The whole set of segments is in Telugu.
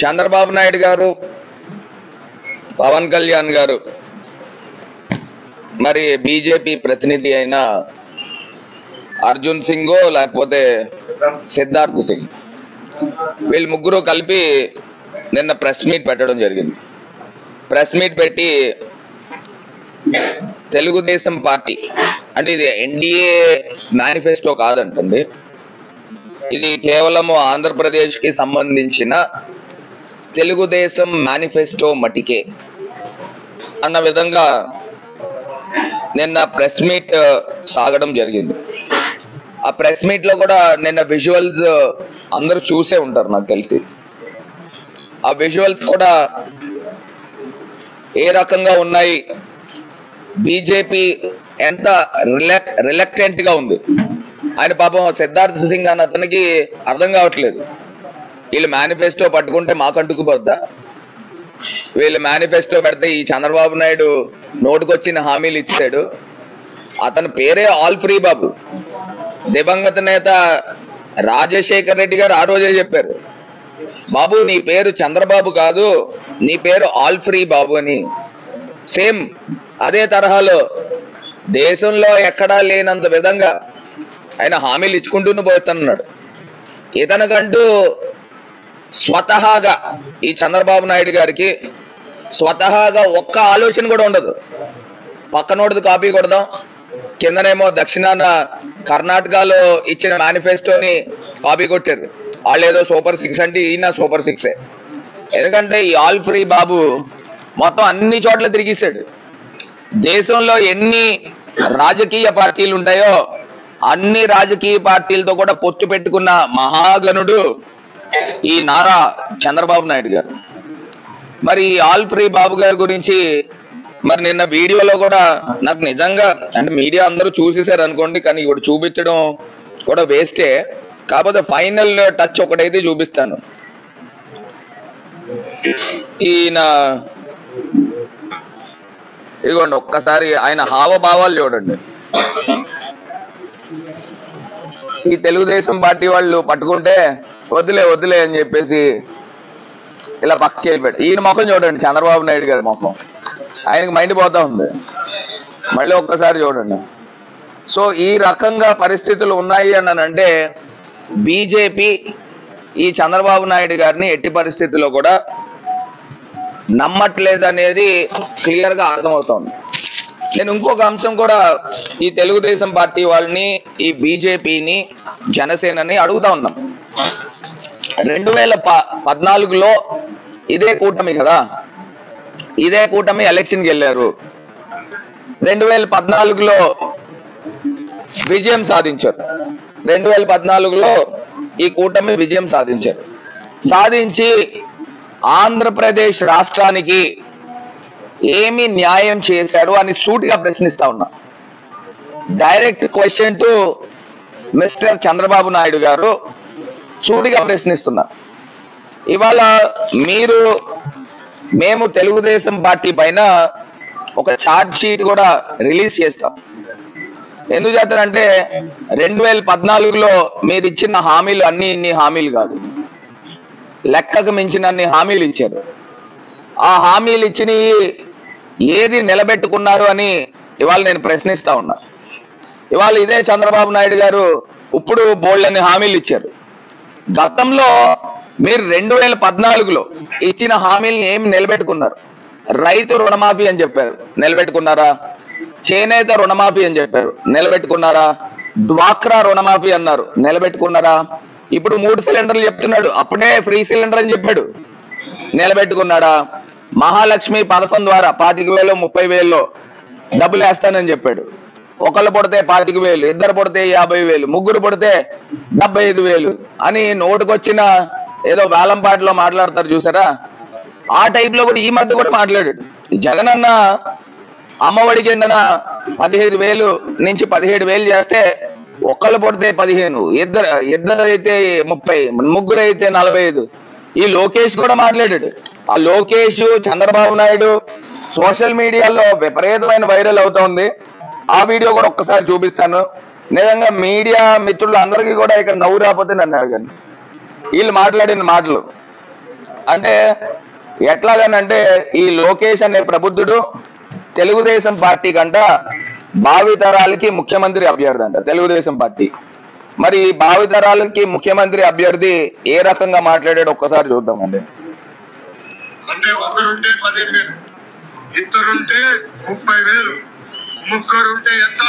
చంద్రబాబు నాయుడు గారు, పవన్ కళ్యాణ్ గారు, మరి బీజేపీ ప్రతినిధి అయిన అర్జున్ సింగ్ లేకపోతే సిద్ధార్థ్ సింగ్, వీళ్ళు ముగ్గురు కలిపి నిన్న ప్రెస్ మీట్ పెట్టడం జరిగింది. ప్రెస్ మీట్ పెట్టి తెలుగుదేశం పార్టీ అంటే ఇది ఎన్డీఏ మేనిఫెస్టో కాదంటండి, ఇది కేవలం ఆంధ్రప్రదేశ్కి సంబంధించిన తెలుగుదేశం మేనిఫెస్టో మటికే అన్న విధంగా నిన్న ప్రెస్ మీట్ సాగడం జరిగింది. ఆ ప్రెస్ మీట్ లో కూడా నిన్న విజువల్స్ అందరూ చూసే ఉంటారు నాకు తెలిసి. ఆ విజువల్స్ కూడా ఏ రకంగా ఉన్నాయి, బీజేపీ ఎంత రిలక్టెంట్ గా ఉంది. ఆయన పాపం సిద్ధార్థ్ సింగ్ అన్న అతనికి అర్థం కావట్లేదు, వీళ్ళు మేనిఫెస్టో పట్టుకుంటే మాకంటుకుపోద్దా, వీళ్ళు మేనిఫెస్టో పెడితే ఈ చంద్రబాబు నాయుడు నోటుకొచ్చిన హామీలు ఇచ్చాడు. అతని పేరే ఆల్ ఫ్రీ బాబు. దివంగత నేత రాజశేఖర్ రెడ్డి గారు ఆ రోజే చెప్పారు, బాబు నీ పేరు చంద్రబాబు కాదు, నీ పేరు ఆల్ ఫ్రీ బాబు అని. సేమ్ అదే తరహాలో దేశంలో ఎక్కడా లేనంత విధంగా ఆయన హామీలు ఇచ్చుకుంటూనే పోతున్నాడు. ఇతనికంటూ స్వతహాగా ఈ చంద్రబాబు నాయుడు గారికి స్వతహాగా ఒక్క ఆలోచన కూడా ఉండదు. పక్కనోడిది కాపీ కొడదాం, కిందనేమో దక్షిణాన కర్ణాటకలో ఇచ్చిన మేనిఫెస్టోని కాపీ కొట్టారు. వాళ్ళు ఏదో సూపర్ 6 అంటే ఈయన సూపర్ 6. ఎందుకంటే ఈ ఆల్ ఫ్రీ బాబు మొత్తం అన్ని చోట్ల తిరిగిస్తాడు. దేశంలో ఎన్ని రాజకీయ పార్టీలు ఉంటాయో అన్ని రాజకీయ పార్టీలతో కూడా పొత్తు పెట్టుకున్న మహాగణుడు ఈ నారా చంద్రబాబు నాయుడు గారు. మరి ఆల్ ఫ్రీ బాబు గారి గురించి మరి నిన్న వీడియోలో కూడా నాకు నిజంగా అంటే మీడియా అందరూ చూసేసారు అనుకోండి, కానీ ఇప్పుడు చూపించడం కూడా వేస్టే. కాకపోతే ఫైనల్ టచ్ ఒకటైతే చూపిస్తాను. ఈయన ఇదిగోండి ఒక్కసారి ఆయన హావభావాలు చూడండి. ఈ తెలుగుదేశం పార్టీ వాళ్ళు పట్టుకుంటే వదిలే వదిలే అని చెప్పేసి ఇలా పక్కకి వెళ్ళిపోయాడు. ఈయన ముఖం చూడండి, చంద్రబాబు నాయుడు గారి ముఖం, ఆయనకి మైండ్ పోతా ఉంది. మళ్ళీ ఒక్కసారి చూడండి. సో ఈ రకంగా పరిస్థితులు ఉన్నాయి అనంటే బీజేపీ ఈ చంద్రబాబు నాయుడు గారిని ఎట్టి పరిస్థితుల్లో కూడా నమ్మట్లేదు అనేది క్లియర్ గా అర్థమవుతోంది. నేను ఇంకొక అంశం కూడా ఈ తెలుగుదేశం పార్టీ వాళ్ళని, ఈ బీజేపీని, జనసేనని అడుగుతా ఉన్నాం. 2014లో ఇదే కూటమి కదా, ఇదే కూటమి ఎలక్షన్కి వెళ్ళారు. 2014లో విజయం సాధించారు. 2014లో ఈ కూటమి విజయం సాధించారు. సాధించి ఆంధ్రప్రదేశ్ రాష్ట్రానికి ఏమి న్యాయం చేశారు అని సూటిగా ప్రశ్నిస్తా ఉన్నా. Direct question to mister Chandrababu Naidu గారు, సూటిగా ప్రశ్నిస్తున్నా. ఇవాళ మేము తెలుగుదేశం పార్టీ పైన ఒక ఛార్జ్ షీట్ కూడా రిలీజ్ చేస్తాం. ఎందుకు చేస్తారంటే 2014లో మీరు ఇచ్చిన హామీలు ఇన్ని హామీలు కాదు, లెక్కకు మించినన్ని హామీలు ఇచ్చారు. ఆ హామీలు ఇచ్చినవి ఏది నిలబెట్టుకున్నారు అని ఇవాళ నేను ప్రశ్నిస్తా ఉన్నా. ఇవాళ ఇదే చంద్రబాబు నాయుడు గారు ఇప్పుడు బోల్డని హామీలు ఇచ్చారు. గతంలో మీరు 2014లో ఇచ్చిన హామీలను ఏమి నిలబెట్టుకున్నారు? రైతు రుణమాఫీ అని చెప్పారు, నిలబెట్టుకున్నారా? చేనేత రుణమాఫీ అని చెప్పారు, నిలబెట్టుకున్నారా? డ్వాక్రా రుణమాఫీ అన్నారు, నిలబెట్టుకున్నారా? ఇప్పుడు 3 సిలిండర్లు చెప్తున్నాడు, అప్పుడే ఫ్రీ సిలిండర్ అని చెప్పాడు, నిలబెట్టుకున్నాడా? మహాలక్ష్మి పథకం ద్వారా 25,000 30,000 డబ్బులు వేస్తానని చెప్పాడు. ఒకళ్ళు పుడితే 25,000, ఇద్దరు పుడితే 50,000, ముగ్గురు పుడితే 75,000 అని నోటుకొచ్చిన ఏదో వేలంపాటలో మాట్లాడతారు చూసారా, ఆ టైప్ లో కూడా ఈ మధ్య కూడా మాట్లాడాడు. జగన్ అన్న అమ్మఒడి కిందన 15,000 నుంచి 17,000 చేస్తే ఒకళ్ళు పుడితే 15, ఇద్దరు అయితే 30, ముగ్గురు అయితే 45. ఈ లోకేష్ కూడా మాట్లాడాడు. ఆ లోకేష్, చంద్రబాబు నాయుడు సోషల్ మీడియాలో విపరీతమైన వైరల్ అవుతోంది. ఆ వీడియో కూడా ఒక్కసారి చూపిస్తాను. నిజంగా మీడియా మిత్రులు అందరికీ కూడా ఇక్కడ నవ్వు రాకపోతే నన్ను అడగండి. వీళ్ళు మాట్లాడిన మాటలు అంటే ఎట్లాగనంటే ఈ లోకేష్ అనే ప్రబుద్ధుడు తెలుగుదేశం పార్టీ కంట భావితరాలకి ముఖ్యమంత్రి అభ్యర్థి అంట తెలుగుదేశం పార్టీ. మరి భావితరాలకి ముఖ్యమంత్రి అభ్యర్థి ఏ రకంగా మాట్లాడాడు ఒక్కసారి చూద్దామండి. అంటే ఒకరుంటే 10,000, ఇద్దరుంటే 30,000, ముగ్గురుంటే ఎంత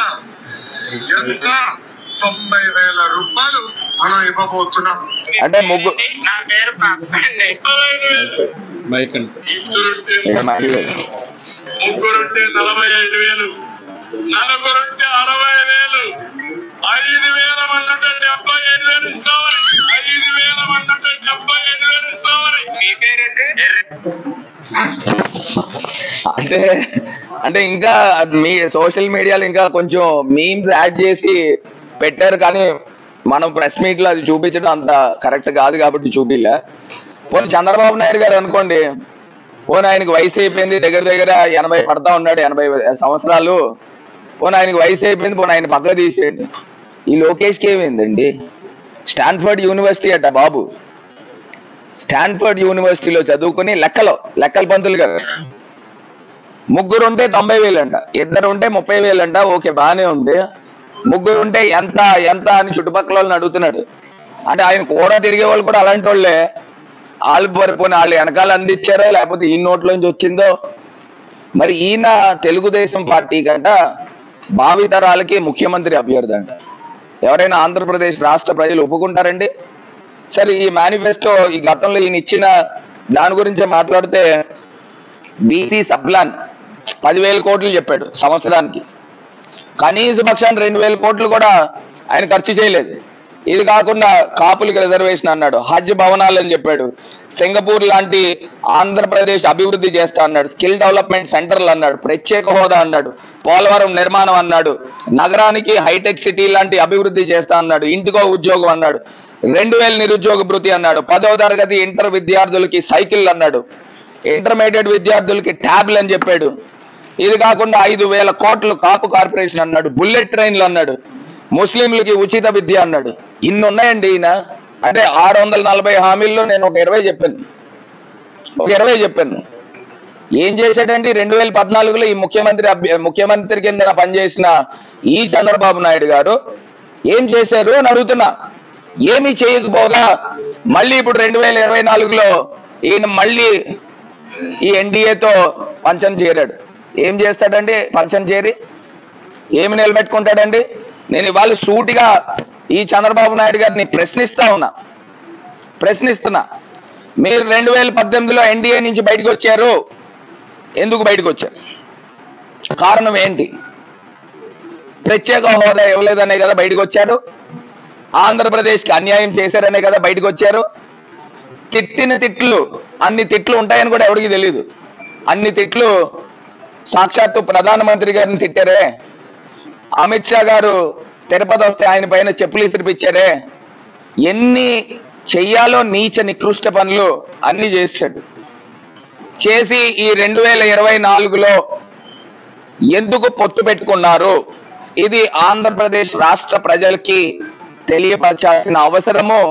90,000 రూపాయలు మనం ఇవ్వబోతున్నాం. అంటే ముగ్గురుంటే 45,000, నలుగురుంటే 60,000, 5,000 మంది ఉంటే 75,000 ఇస్తామని, 5,000 మంది ఉంటే 75,000 ఇస్తామని. మీ పేరంటే అంటే ఇంకా మీ సోషల్ మీడియాలో ఇంకా కొంచెం మీమ్స్ యాడ్ చేసి పెట్టారు, కానీ మనం ప్రెస్ మీట్ లో అది చూపించడం అంత కరెక్ట్ కాదు కాబట్టి చూపిలే. పోనీ చంద్రబాబు నాయుడు గారు అనుకోండి, పోనీ ఆయనకి వయసు అయిపోయింది, దగ్గర దగ్గర 80 పడతా ఉన్నాడు, 80 సంవత్సరాలు. పోనీ ఆయనకి వయసు అయిపోయింది, పోనీ ఆయన పక్క తీసేయండి. ఈ లోకేష్కి ఏమైందండి? స్టాన్ఫర్డ్ యూనివర్సిటీ అట బాబు, స్టాన్ఫర్డ్ యూనివర్సిటీలో చదువుకుని లెక్కల పంతులు గారు. ముగ్గురుంటే 90,000 అంట, ఇద్దరుంటే 30,000 అంట. ఓకే, బాగానే ఉంది. ముగ్గురుంటే ఎంత అని చుట్టుపక్కల వాళ్ళని అడుగుతున్నాడు. అంటే ఆయన కూడా తిరిగే వాళ్ళు కూడా అలాంటి వాళ్ళే. వాళ్ళు వెనకాల అందించారో లేకపోతే ఈ నోట్లోంచి వచ్చిందో. మరి ఈయన తెలుగుదేశం పార్టీ కంట భావితరాలకి ముఖ్యమంత్రి అభ్యర్థి అంట. ఎవరైనా ఆంధ్రప్రదేశ్ రాష్ట్ర ప్రజలు ఒప్పుకుంటారండి? సరే, ఈ మేనిఫెస్టో ఈ గతంలో ఈయన ఇచ్చిన దాని గురించే మాట్లాడితే బీసీ సబ్ప్లాన్ 10,000 కోట్లు చెప్పాడు సంవత్సరానికి. కనీస పక్షాన్ని 2,000 కోట్లు కూడా ఆయన ఖర్చు చేయలేదు. ఇది కాకుండా కాపులకి రిజర్వేషన్ అన్నాడు, హజ్ భవనాలు అని చెప్పాడు, సింగపూర్ లాంటి ఆంధ్రప్రదేశ్ అభివృద్ధి చేస్తా అన్నాడు, స్కిల్ డెవలప్మెంట్ సెంటర్లు అన్నాడు, ప్రత్యేక హోదా అన్నాడు, పోలవరం నిర్మాణం అన్నాడు, నగరానికి హైటెక్ సిటీ లాంటి అభివృద్ధి చేస్తా అన్నాడు, ఇంటికో ఉద్యోగం అన్నాడు, 2,000 నిరుద్యోగ భృతి అన్నాడు, 10వ తరగతి ఇంటర్ విద్యార్థులకి సైకిల్ అన్నాడు, ఇంటర్మీడియట్ విద్యార్థులకి ట్యాబ్లు అని చెప్పాడు. ఇది కాకుండా 5,000 కోట్లు కాపు కార్పొరేషన్ అన్నాడు, బుల్లెట్ ట్రైన్లు అన్నాడు, ముస్లింలకి ఉచిత విద్య అన్నాడు. ఇన్ని ఉన్నాయండి ఈయన. అంటే 640 హామీల్లో నేను ఒక 20 చెప్పాను. ఏం చేశాడండి? 2014లో ఈ ముఖ్యమంత్రి కింద పనిచేసిన ఈ చంద్రబాబు నాయుడు గారు ఏం చేశారు అని అడుగుతున్నా. ఏమీ చేయకపోగా మళ్ళీ ఇప్పుడు 2024లో ఈయన మళ్ళీ ఈ ఎన్డీఏతో పంచం చేరాడు. ఏం చేస్తాడండి? పంచం చేరి ఏమి నిలబెట్టుకుంటాడండి? నేను ఇవాళ సూటిగా ఈ చంద్రబాబు నాయుడు గారిని ప్రశ్నిస్తున్నా. మీరు 2018లో ఎన్డీఏ నుంచి బయటకు వచ్చారు. ఎందుకు బయటకు వచ్చారు? కారణం ఏంటి? ప్రత్యేక హోదా ఇవ్వలేదనే కదా బయటకు వచ్చారు. ఆంధ్రప్రదేశ్కి అన్యాయం చేశారనే కదా బయటకు వచ్చారు. తిట్టిన తిట్లు, అన్ని తిట్లు ఉంటాయని కూడా ఎవరికి తెలియదు. అన్ని తిట్లు సాక్షాత్తు ప్రధానమంత్రి గారిని తిట్టారే. అమిత్ షా గారు తిరుపతి వస్తే ఆయన పైన చెప్పులు ఇసిరిపించారే. ఎన్ని చెయ్యాలో నీచ నికృష్ట పనులు అన్ని చేశాడు. చేసి ఈ 2024లో ఎందుకు పొత్తు పెట్టుకున్నారు? ఇది ఆంధ్రప్రదేశ్ రాష్ట్ర ప్రజలకి తెలియపరచాల్సిన అవసరము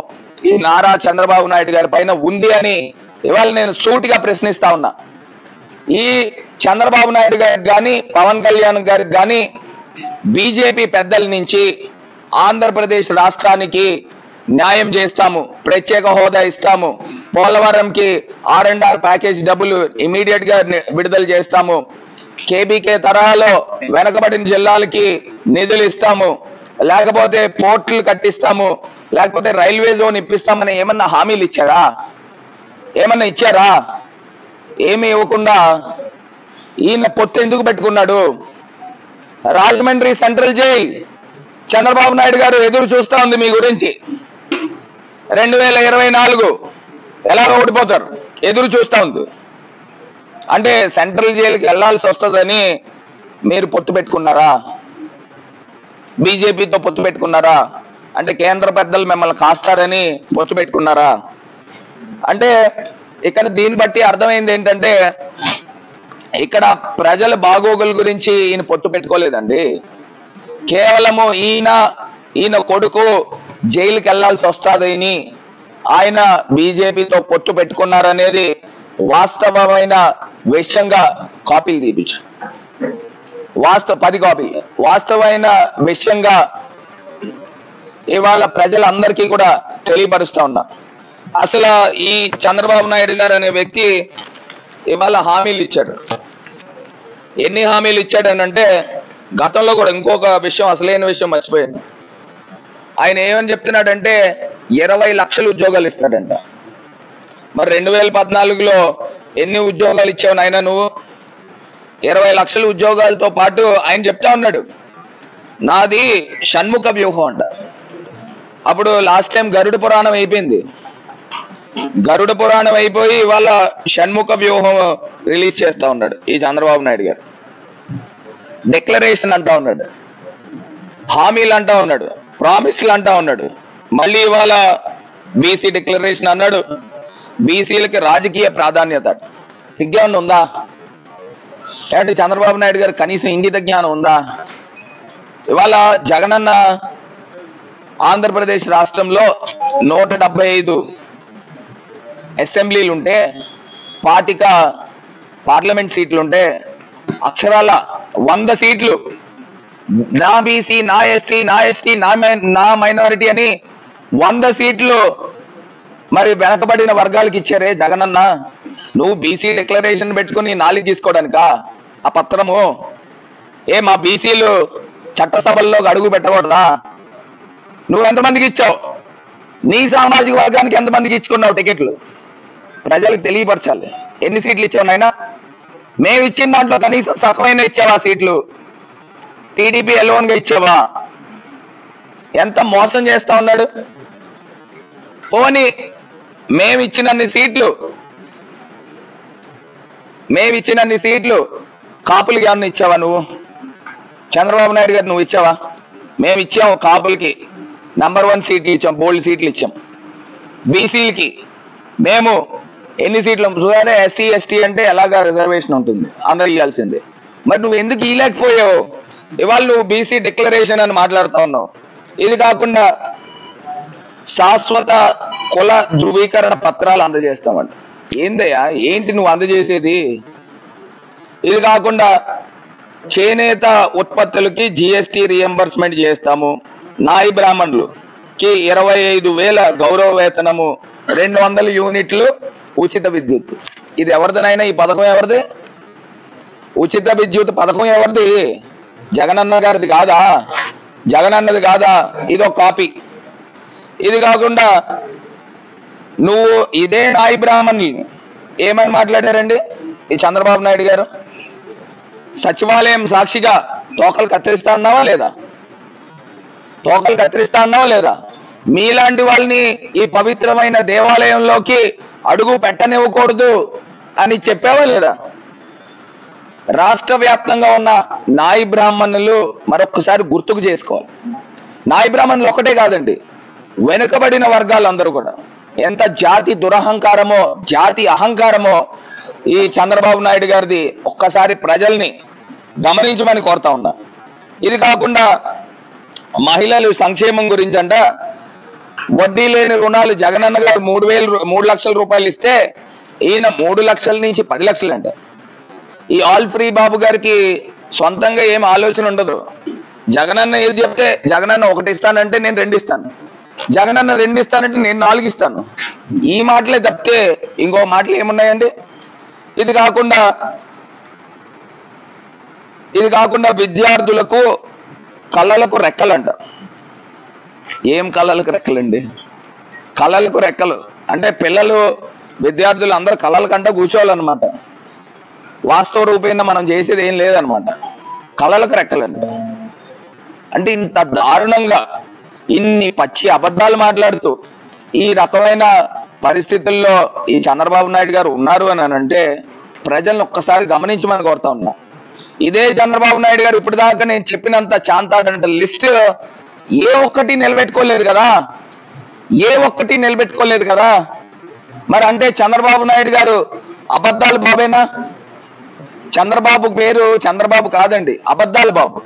ఈ నారా చంద్రబాబు నాయుడు గారి పైన ఉంది అని ఇవాళ నేను సూటిగా ప్రశ్నిస్తా ఉన్నా. ఈ చంద్రబాబు నాయుడు గారికి కానీ, పవన్ కళ్యాణ్ గారికి కానీ బీజేపీ పెద్దల నుంచి ఆంధ్రప్రదేశ్ రాష్ట్రానికి న్యాయం చేస్తాము, ప్రత్యేక హోదా ఇస్తాము, పోలవరంకి R&R ప్యాకేజ్ డబ్బులు ఇమీడియట్ గా విడుదల చేస్తాము, కేబీకే తరహాలో వెనకబడిన జిల్లాలకి నిధులు ఇస్తాము, లేకపోతే పోర్టులు కట్టిస్తాము, లేకపోతే రైల్వే జోన్ ఇప్పిస్తామని ఏమన్నా హామీలు ఇచ్చారా? ఏమన్నా ఇచ్చారా? ఏమి ఇవ్వకుండా ఈయన పొత్తు ఎందుకు పెట్టుకున్నాడు? రాజమండ్రి సెంట్రల్ జైల్ చంద్రబాబు నాయుడు గారు ఎదురు చూస్తా ఉంది మీ గురించి. 2024 ఎలా ఓడిపోతారు ఎదురు చూస్తా ఉంది. అంటే సెంట్రల్ జైలుకి వెళ్లాల్సి వస్తుందని మీరు పొత్తు పెట్టుకున్నారా? బీజేపీతో పొత్తు పెట్టుకున్నారా? అంటే కేంద్ర పెద్దలు మిమ్మల్ని కాస్తారని పొత్తు పెట్టుకున్నారా? అంటే ఇక్కడ దీన్ని బట్టి అర్థమైంది ఏంటంటే ఇక్కడ ప్రజల బాగోగుల గురించి ఈయన పొత్తు పెట్టుకోలేదండి. కేవలము ఈయన కొడుకు జైలుకి వెళ్లాల్సి వస్తుందని ఆయన బీజేపీతో పొత్తు పెట్టుకున్నారనేది వాస్తవమైన విషయంగా కాపీలు తీపించు, 10 కాపీలు వాస్తవమైన విషయంగా ఇవాళ ప్రజలందరికీ కూడా తెలియపరుస్తా ఉన్నా. అసలు ఈ చంద్రబాబు నాయుడు గారు అనే వ్యక్తి ఇవాళ హామీలు ఇచ్చాడు. ఎన్ని హామీలు ఇచ్చాడు అని అంటే, గతంలో కూడా ఇంకొక విషయం, అసలైన విషయం మర్చిపోయాను. ఆయన ఏమని చెప్తున్నాడంటే 20 లక్షల ఉద్యోగాలు ఇస్తాడంట. మరి 2014లో ఎన్ని ఉద్యోగాలు ఇచ్చావు నాయన నువ్వు? 20 లక్షల ఉద్యోగాలతో పాటు ఆయన చెప్తా ఉన్నాడు, నాది షణ్ముఖ వ్యూహం అంట. అప్పుడు లాస్ట్ టైం గరుడ పురాణం అయిపోయింది. గరుడ పురాణం అయిపోయి ఇవాళ షణ్ముఖ వ్యూహం రిలీజ్ చేస్తా ఉన్నాడు ఈ చంద్రబాబు నాయుడు గారు. డిక్లరేషన్ అంటా ఉన్నాడు, హామీలు అంటా ఉన్నాడు, ప్రామిస్లు అంటా ఉన్నాడు. మళ్ళీ ఇవాళ బీసీ డిక్లరేషన్ అన్నాడు, బీసీలకి రాజకీయ ప్రాధాన్యత. సిగ్గేమన్నా ఉందా? అంటే చంద్రబాబు నాయుడు గారు కనీసం ఇంగిత జ్ఞానం ఉందా? ఇవాళ జగనన్న ఆంధ్రప్రదేశ్ రాష్ట్రంలో 175 అసెంబ్లీలు ఉంటే, 25 పార్లమెంట్ సీట్లుంటే, అక్షరాల 100 సీట్లు నా బీసీ, నా ఎస్సీ, నా ఎస్టీ, నా మైనారిటీ అని 100 సీట్లు మరి వెనకబడిన వర్గాలకు ఇచ్చారే జగనన్న. నువ్వు బీసీ డిక్లరేషన్ పెట్టుకుని నాలుగు తీసుకోవడానికా ఆ పత్రము? మా బీసీలు చట్టసభల్లో అడుగు పెట్టకూడదా? నువ్వు ఎంతమందికి ఇచ్చావు? నీ సామాజిక వర్గానికి ఎంతమందికి ఇచ్చుకున్నావు టికెట్లు? ప్రజలకు తెలియపరచాలి. ఎన్ని సీట్లు ఇచ్చావు నాయనా? మేము ఇచ్చిన దాంట్లో కనీసం సగమైన ఇచ్చావా సీట్లు? టీడీపీ ఎలోన్గా ఇచ్చావా? ఎంత మోసం చేస్తా ఉన్నాడు. పోనీ మేము ఇచ్చినన్ని సీట్లు కాపులకి ఏమన్నా ఇచ్చావా నువ్వు? చంద్రబాబు నాయుడు గారు నువ్వు ఇచ్చావా? మేము ఇచ్చాము కాపులకి నంబర్ 1 సీట్లు ఇచ్చాం, బోల్డ్ సీట్లు ఇచ్చాం. బీసీలకి మేము ఎన్ని సీట్లు? చూడాలి, ఎస్సీ ఎస్టీ అంటే ఎలాగా రిజర్వేషన్ ఉంటుంది, అందరు ఇవ్వాల్సిందే. మరి నువ్వు ఎందుకు ఇవ్వలేకపోయావు? ఇవాళ నువ్వు బీసీ డిక్లరేషన్ అని మాట్లాడుతూ ఉన్నావు. ఇది కాకుండా శాశ్వత కుల ధృవీకరణ పత్రాలు అందజేస్తామంట. ఏందయ్యా, ఏంటి నువ్వు అందజేసేది? ఇది కాకుండా చేనేత ఉత్పత్తులకి జిఎస్టీ రియంబర్స్మెంట్ చేస్తాము, నాయి బ్రాహ్మణులకి 25,000 గౌరవ వేతనము, 200 యూనిట్లు ఉచిత విద్యుత్. ఇది ఎవరిదనైనా? ఈ పథకం ఎవరిది? ఉచిత విద్యుత్ పథకం ఎవరిది? జగనన్న గారిది కాదా? జగనన్నది కాదా? ఇదో కాపీ. ఇది కాకుండా నువ్వు ఇదే నాయి బ్రాహ్మణుల్ని ఏమని మాట్లాడారండి ఈ చంద్రబాబు నాయుడు గారు? సచివాలయం సాక్షిగా తోకలు కత్తిరిస్తా అన్నావా లేదా? తోకలు కత్తిరిస్తా అన్నావా లేదా? మీలాంటి వాళ్ళని ఈ పవిత్రమైన దేవాలయంలోకి అడుగు పెట్టనివ్వకూడదు అని చెప్పావా లేదా? రాష్ట్ర వ్యాప్తంగా ఉన్న నాయి బ్రాహ్మణులు మరొకసారి గుర్తుకు చేసుకోవాలి. నాయి బ్రాహ్మణులు ఒకటే కాదండి, వెనుకబడిన వర్గాలందరూ కూడా. ఎంత జాతి దురహంకారమో, జాతి అహంకారమో ఈ చంద్రబాబు నాయుడు గారిది ఒక్కసారి ప్రజల్ని గమనించమని కోరుతా ఉన్నా. ఇది కాకుండా మహిళలు సంక్షేమం గురించి అంట, వడ్డీ లేని రుణాలు జగనన్న గారు 3 లక్షల రూపాయలు ఇస్తే ఈయన 3 లక్షల నుంచి 10 లక్షలు అంట. ఈ ఆల్ ఫ్రీ బాబు గారికి సొంతంగా ఏం ఆలోచన ఉండదు. జగనన్న ఏది చెప్తే, జగనన్న 1 ఇస్తానంటే నేను 2 ఇస్తాను, జగనన్న 2 ఇస్తానంటే నేను 4 ఇస్తాను. ఈ మాటలే తప్పితే ఇంకో మాటలు ఏమున్నాయండి? ఇది కాకుండా విద్యార్థులకు కళలకు రెక్కలంట. ఏం కళలకు రెక్కలండి? కళలకు రెక్కలు అంటే పిల్లలు, విద్యార్థులు అందరూ కళల కంట కూర్చోవాలన్నమాట. వాస్తవ రూపేణ మనం చేసేది ఏం లేదనమాట. కళలకు రెక్కలంట. అంటే ఇంత దారుణంగా ఇన్ని పచ్చి అబద్ధాలు మాట్లాడుతూ ఈ రకమైన పరిస్థితుల్లో ఈ చంద్రబాబు నాయుడు గారు ఉన్నారు అని అంటే ప్రజలను ఒక్కసారి గమనించమని కోరుతా ఉన్నా. ఇదే చంద్రబాబు నాయుడు గారు ఇప్పటిదాకా నేను చెప్పినంత చాంతాడంట లిస్ట్ ఏ ఒక్కటి నిలబెట్టుకోలేదు కదా. మరి అంటే చంద్రబాబు నాయుడు గారు అబద్ధాలు బాబేనా? చంద్రబాబు పేరు చంద్రబాబు కాదండి, అబద్ధాల బాబు.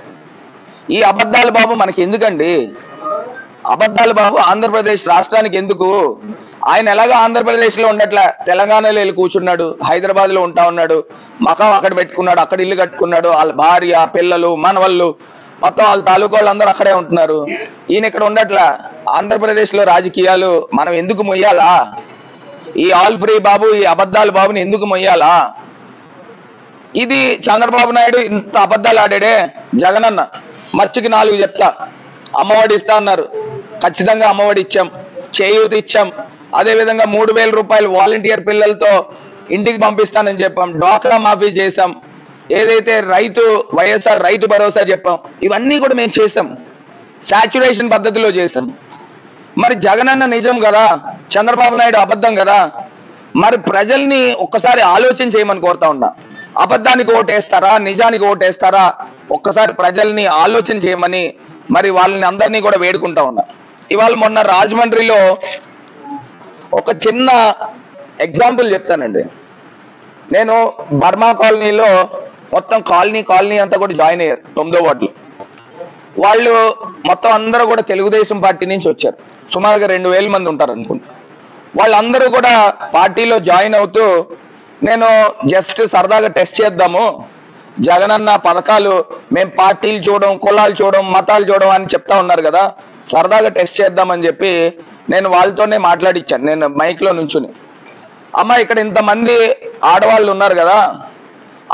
ఈ అబద్ధాల బాబు మనకి ఎందుకండి? అబద్ధాలు బాబు ఆంధ్రప్రదేశ్ రాష్ట్రానికి ఎందుకు? ఆయన ఎలాగో ఆంధ్రప్రదేశ్ లో ఉండట్లా, తెలంగాణలో వెళ్ళి కూర్చున్నాడు, హైదరాబాద్ లో ఉంటా ఉన్నాడు, మకం అక్కడ పెట్టుకున్నాడు, అక్కడ ఇల్లు కట్టుకున్నాడు, వాళ్ళ భార్య పిల్లలు మనవళ్ళు మొత్తం వాళ్ళ తాలూకా వాళ్ళందరూ అక్కడే ఉంటున్నారు. ఈయన ఇక్కడ ఉండట్లా. ఆంధ్రప్రదేశ్ లో రాజకీయాలు మనం ఎందుకు మొయ్యాలా? ఈ ఆల్ ఫ్రీ బాబు, ఈ అబద్ధాలు బాబుని ఎందుకు మొయ్యాలా? ఇది చంద్రబాబు నాయుడు ఇంత అబద్ధాలు ఆడాడే. జగనన్న మర్చికి 4 చెప్తా. అమ్మఒడి ఇస్తా అన్నారు, ఖచ్చితంగా అమ్మఒడి ఇచ్చాం, చేయూత ఇచ్చాం. అదేవిధంగా 3000 రూపాయలు వాలంటీర్ పిల్లలతో ఇంటికి పంపిస్తానని చెప్పాం. డ్వాక్రా మాఫీ చేశాం. ఏదైతే వైఎస్ఆర్ రైతు భరోసా చెప్పాం, ఇవన్నీ కూడా మేము చేసాం. సాచ్యురేషన్ పద్ధతిలో చేశాం. మరి జగనన్న నిజం కదా, చంద్రబాబు నాయుడు అబద్ధం కదా. మరి ప్రజల్ని ఒక్కసారి ఆలోచన చేయమని కోరుతా ఉన్నా. అబద్ధానికి ఓటేస్తారా, నిజానికి ఓటేస్తారా? ఒక్కసారి ప్రజల్ని ఆలోచన చేయమని మరి వాళ్ళని అందరినీ కూడా వేడుకుంటా ఉన్నా. ఇవాళ మొన్న రాజమండ్రిలో ఒక చిన్న ఎగ్జాంపుల్ చెప్తానండి. నేను బర్మా కాలనీలో మొత్తం కాలనీ అంతా కూడా జాయిన్ అయ్యారు 9వ వార్డులో. వాళ్ళు మొత్తం అందరూ కూడా తెలుగుదేశం పార్టీ నుంచి వచ్చారు. సుమారుగా 2000 మంది ఉంటారు అనుకుంటా. వాళ్ళందరూ కూడా పార్టీలో జాయిన్ అవుతూ, నేను జస్ట్ సరదాగా టెస్ట్ చేద్దాము, జగనన్న పథకాలు మేము పార్టీలు చూడడం, కులాలు చూడడం, మతాలు చూడడం అని చెప్తా ఉన్నారు కదా, సరదాగా టెస్ట్ చేద్దామని చెప్పి నేను వాళ్ళతోనే మాట్లాడిచ్చాను. నేను మైక్లో నుంచుని, అమ్మ ఇక్కడ ఇంతమంది ఆడవాళ్ళు ఉన్నారు కదా,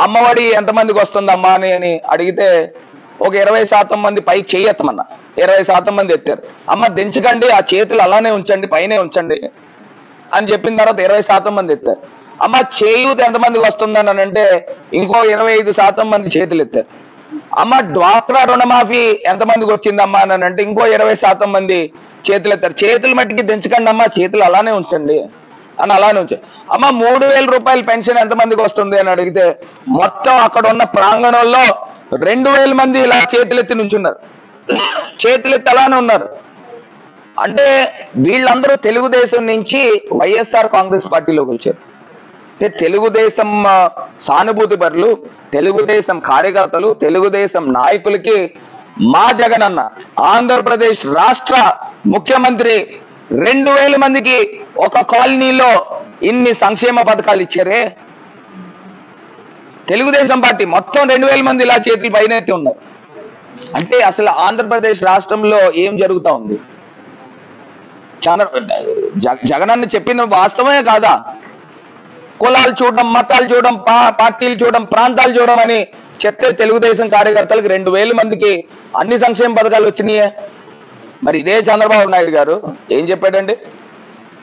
అమ్మఒడి ఎంతమందికి వస్తుందమ్మా అని అడిగితే ఒక 20% మంది పైకి చేయెత్తమన్నా. 20% మంది ఎత్తారు. అమ్మ దించకండి, ఆ చేతులు అలానే ఉంచండి, పైనే ఉంచండి అని చెప్పిన తర్వాత 20% మంది ఎత్తారు. అమ్మ చేయూత ఎంతమందికి వస్తుందని అంటే ఇంకో 25% మంది చేతులు ఎత్తారు. అమ్మ డ్వాక్రా రుణమాఫీ ఎంతమందికి వచ్చిందమ్మా అని అంటే ఇంకో 20% మంది చేతులు ఎత్తారు. చేతులు మట్టికి దించకండి అమ్మా, చేతులు అలానే ఉంచండి అని అలానే ఉంచారు. అమ్మ 3000 రూపాయల పెన్షన్ ఎంతమందికి వస్తుంది అని అడిగితే మొత్తం అక్కడ ఉన్న ప్రాంగణంలో 2000 మంది ఇలా చేతులెత్తి నుంచున్నారు. చేతులెత్తి అలానే ఉన్నారు. అంటే వీళ్ళందరూ తెలుగుదేశం నుంచి వైఎస్ఆర్ కాంగ్రెస్ పార్టీలోకి వచ్చారు. తెలుగుదేశం సానుభూతి పరులు, తెలుగుదేశం కార్యకర్తలు, తెలుగుదేశం నాయకులకి మా జగనన్న ఆంధ్రప్రదేశ్ రాష్ట్ర ముఖ్యమంత్రి 2000 మందికి ఒక కాలనీలో ఇన్ని సంక్షేమ పథకాలు ఇచ్చారే. తెలుగుదేశం పార్టీ మొత్తం 2000 మంది ఇలా చేతులు పైనెత్తి ఉన్నారు. అంటే అసలు ఆంధ్రప్రదేశ్ రాష్ట్రంలో ఏం జరుగుతా ఉంది? జగనన్న చెప్పిన వాస్తవమే కాదా? కులాలు చూడడం, మతాలు చూడడం, పార్టీలు చూడడం, ప్రాంతాలు చూడడం అని చెప్తే తెలుగుదేశం కార్యకర్తలకు 2000 మందికి అన్ని సంక్షేమ పథకాలు వచ్చినాయే. మరి ఇదే చంద్రబాబు నాయుడు గారు ఏం చెప్పాడండి?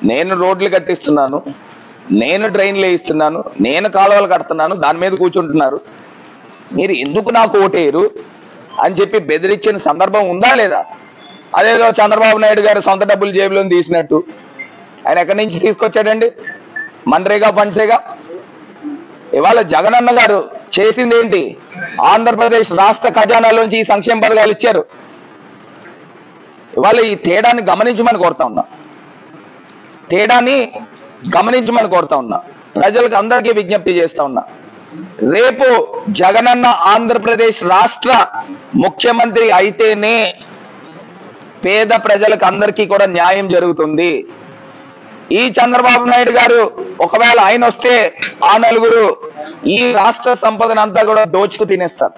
నేను రోడ్లు కట్టిస్తున్నాను, నేను ట్రైన్లు వేయిస్తున్నాను, నేను కాలువలు కడుతున్నాను, దాని మీద కూర్చుంటున్నారు, మీరు ఎందుకు నాకు ఓటేయరు అని చెప్పి బెదిరించిన సందర్భం ఉందా లేదా? అదేదో చంద్రబాబు నాయుడు గారు సొంత డబ్బులు జేబులో తీసినట్టు. ఆయన ఎక్కడి నుంచి తీసుకొచ్చాడండి? మన్రేగా ఫండ్సేగా. ఇవాళ జగనన్న గారు చేసింది ఏంటి? ఆంధ్రప్రదేశ్ రాష్ట్ర ఖజానాలోంచి ఈ సంక్షేమ పథకాలు ఇచ్చారు. ఇవాళ ఈ తేడాన్ని గమనించమని కోరుతా ఉన్నా. ప్రజలకు అందరికీ విజ్ఞప్తి చేస్తా ఉన్నా. రేపు జగనన్న ఆంధ్రప్రదేశ్ రాష్ట్ర ముఖ్యమంత్రి అయితేనే పేద ప్రజలకు అందరికీ కూడా న్యాయం జరుగుతుంది. ఈ చంద్రబాబు నాయుడు గారు ఒకవేళ ఆయన వస్తే ఆ నలుగురు ఈ రాష్ట్ర సంపదను అంతా కూడా దోచుకు తినేస్తారు.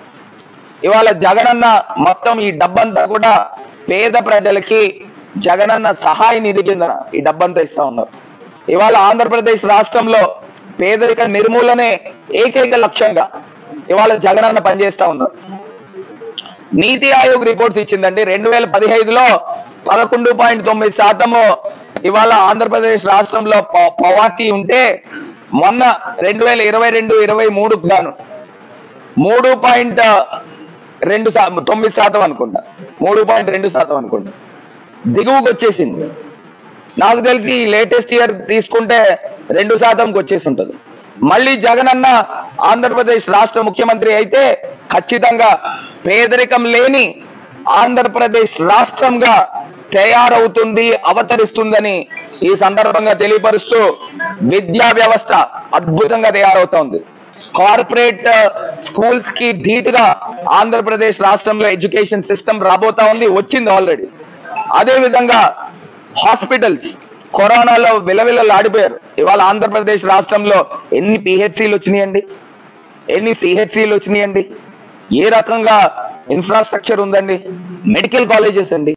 ఇవాళ జగనన్న మొత్తం ఈ డబ్బంతా కూడా పేద ప్రజలకి జగనన్న సహాయ నిధి కింద ఈ డబ్బంతా ఇస్తా ఉన్నారు. ఇవాళ ఆంధ్రప్రదేశ్ రాష్ట్రంలో పేదరిక నిర్మూలనే ఏకైక లక్ష్యంగా ఇవాళ జగనన్న పనిచేస్తా ఉన్నారు. నీతి ఆయోగ్ రిపోర్ట్స్ ఇచ్చిందండి. 2015లో 11.9% ఇవాళ ఆంధ్రప్రదేశ్ రాష్ట్రంలో పవర్టీ ఉంటే మొన్న 2022-23 గాను 3.9% అనుకుంటా, 3.2% అనుకుంటా దిగువకు వచ్చేసింది. నాకు తెలిసి లేటెస్ట్ ఇయర్ తీసుకుంటే 2%కి వచ్చేసి ఉంటుంది. మళ్ళీ జగనన్న ఆంధ్రప్రదేశ్ రాష్ట్ర ముఖ్యమంత్రి అయితే ఖచ్చితంగా పేదరికం లేని ఆంధ్రప్రదేశ్ రాష్ట్రంగా తయారవుతుంది, అవతరిస్తుందని ఈ సందర్భంగా తెలియపరుస్తూ విద్యా వ్యవస్థ అద్భుతంగా తయారవుతోంది. కార్పొరేట్ స్కూల్స్ కి ధీటుగా ఆంధ్రప్రదేశ్ రాష్ట్రంలో ఎడ్యుకేషన్ సిస్టమ్ రాబోతా ఉంది, వచ్చింది ఆల్రెడీ. అదే విధంగా హాస్పిటల్స్ కరోనాలో విలవిలలాడిపోయారు. ఇవాళ ఆంధ్రప్రదేశ్ రాష్ట్రంలో ఎన్ని పిహెచ్సిలు వచ్చినాయండి, ఎన్ని సిహెచ్సిలు వచ్చినాయండి, ఏ రకంగా ఇన్ఫ్రాస్ట్రక్చర్ ఉందండి, మెడికల్ కాలేజెస్ అండి.